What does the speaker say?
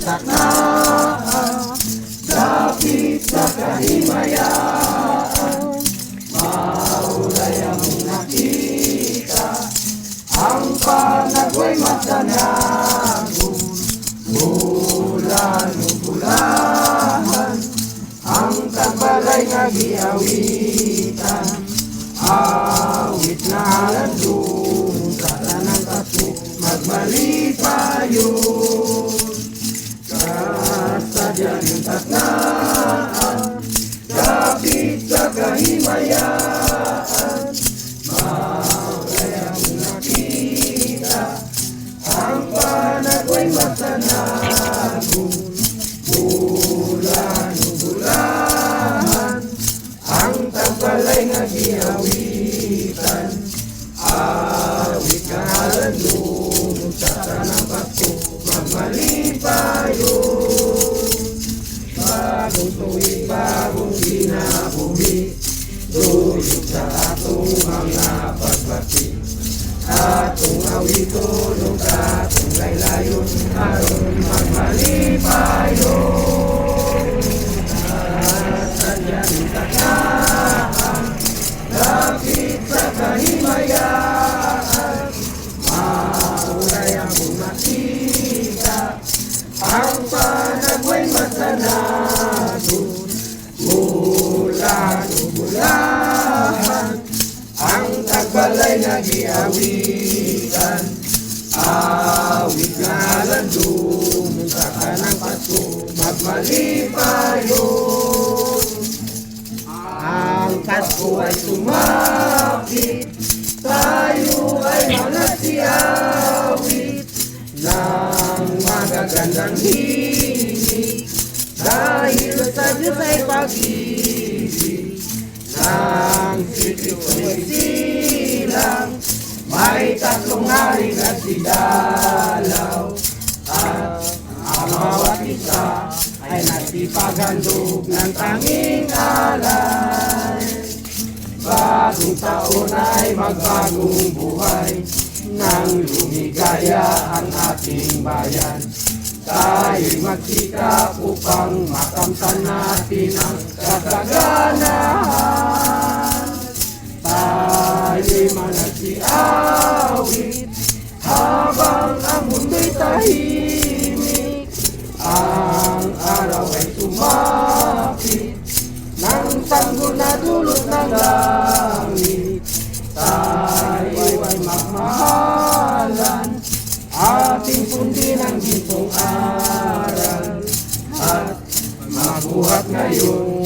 taknaan, dapit sa kahimayaan. Mauray among nakita, ang panagway matanagon. Mula nubulahan, ang tagbalay nga giawitan. Awit na landong sa tanang kaso, magmalipayon. Kasadya ng taknaan, dapit sa kahimayaan. Mauray among nakita, ang panagway matanagon. Mula nubulahan, ang tagbalay nga giawitan. Awit ka landong sa tanang pasko, magmalipayon. Bagong tuwid, bagong ginabuhi, dulog sa atong mga pagbati. Atong awitulong, atong laylayon, aron magmalipayon. Kasadya ng taknaan, dapit sa kahimayaan. Mauray among nakita, ang panagway matanagon. Mula nubulahan, ang tagbalay nga giawitan. Awit nga landong sa kanang pasko, magmalipayon. Ang Pasko ay sumapit, tayo ay manasiawit ng magagandang himig. Dahil sa Diyos ay pag-ibig, ng sitwa'y silang, may tatlong hari na sidalaw. At ang bawat isa ay nasipaghandog ng tanging alay. Bagong taon ay magbagong buhay, nang lumigaya ang ating bayan. Tayo'y magsikap upang makamtan natin ang kasaganahan. Tayo'y managsiawit habang ang mundo'y tahimik. Ang araw ay sumapit, nang sanggol na dulot ng langit. Tayo'y magmahalan, ating sundin ang gintong aral, at mabuhat ngayon